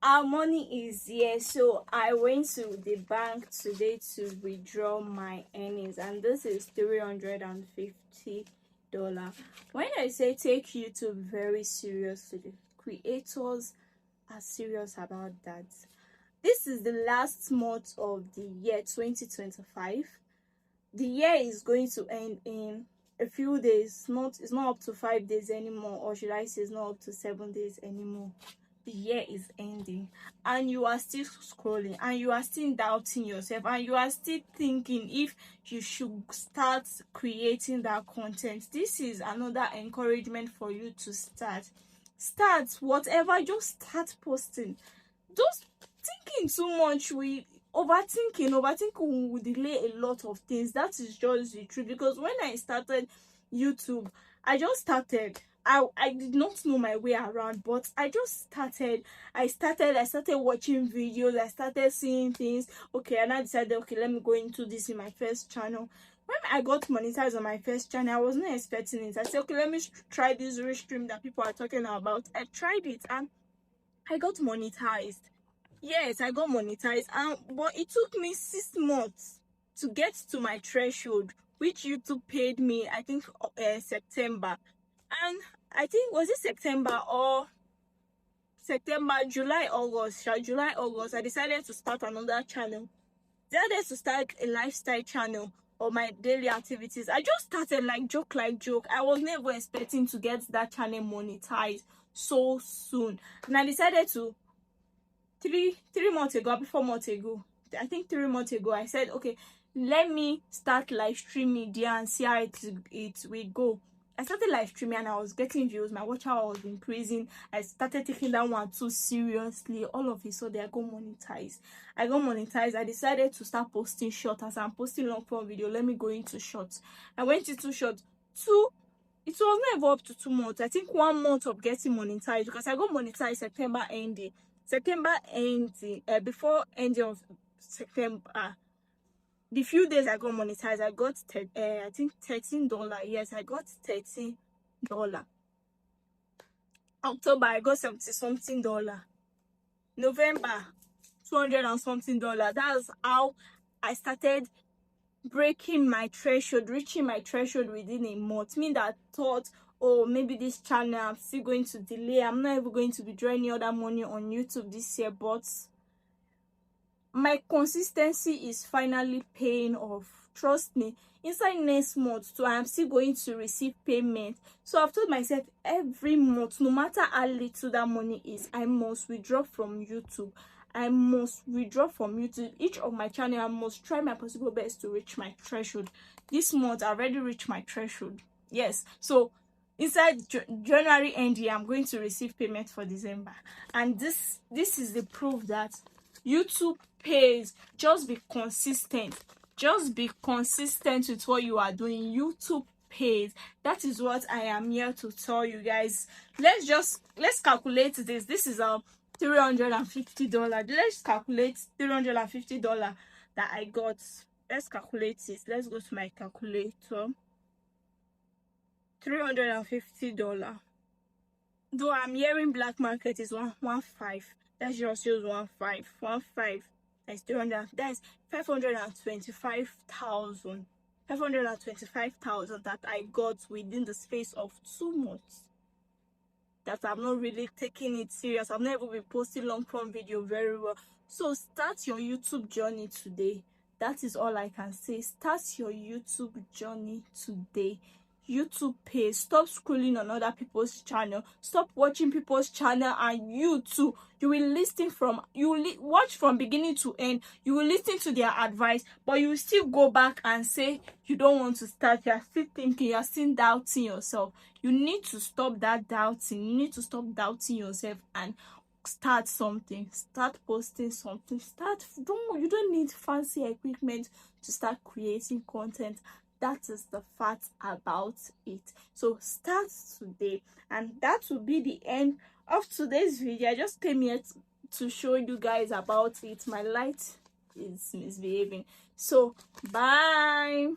our money is here. So I went to the bank today to withdraw my earnings, and this is $350. When I say take YouTube very seriously, creators are serious about that. This is the last month of the year 2025. The year is going to end in a few days. It's not up to 5 days anymore, or should I say it's not up to 7 days anymore. The year is ending and you are still scrolling, and you are still doubting yourself, and you are still thinking if you should start creating that content. This is another encouragement for you to start whatever. Just start posting. Just thinking too much, overthinking will delay a lot of things. That is just the truth, because when I started YouTube, I just started. I did not know my way around, but I just started. I started watching videos. I started seeing things. Okay, and I decided, okay, let me go into this in my first channel. When I got monetized on my first channel, I was not expecting it. I said, okay, let me try this rich stream that people are talking about. I tried it and I got monetized. Yes, I got monetized, but it took me 6 months to get to my threshold, which YouTube paid me, I think, September. And I think, was it September or July, August, I decided to start another channel. Decided to start a lifestyle channel or my daily activities. I just started like joke. I was never expecting to get that channel monetized so soon. And I decided to, 3 months ago, 4 months ago, I think 3 months ago, I said, okay, let me start live streaming there and see how it will go. I started live streaming and I was getting views. My watch hour was increasing. I started taking that one too seriously. All of it, so I got monetized. I decided to start posting short. As I'm posting long form video, let me go into shorts. I went into short. It was never up to 2 months. I think 1 month of getting monetized, because I got monetized September ending. Before ending of September, the few days I got monetized, I got I think $13. Yes, I got $13. October, I got $70 something. November, $200 and something. That's how I started breaking my threshold, reaching my threshold within a month. Me that thought, oh, maybe this channel I'm still going to delay, I'm not even going to be drawing any other money on YouTube this year, but my consistency is finally paying off. Trust me, inside next month too, I am still going to receive payment. So I've told myself, every month, no matter how little that money is, I must withdraw from YouTube. Each of my channel, I must try my possible best to reach my threshold. This month I already reached my threshold. Yes, so inside January ending, I'm going to receive payment for December, and this is the proof that YouTube pays. Just be consistent. Just be consistent with what you are doing. YouTube pays. That is what I am here to tell you guys. Let's calculate this. This is $350. Let's calculate $350 that I got. Let's calculate it. Let's go to my calculator. $350. Though I'm hearing black market is 115. Let's just use 15. That's 300. That's 525,000. 525,000 that I got within the space of 2 months. That I'm not really taking it serious. I've never been posting long form video very well. So start your YouTube journey today. That is all I can say. Start your YouTube journey today. YouTube pays. Stop scrolling on other people's channel. Stop watching people's channel, and you too, you will watch from beginning to end. You will listen to their advice, but you will still go back and say you don't want to start. You are still thinking, you are still doubting yourself. You need to stop that doubting. You need to stop doubting yourself and start something. Start posting something. You don't need fancy equipment to start creating content. That is the fact about it. So start today, and that will be the end of today's video. I just came here to show you guys about it. My light is misbehaving, so bye.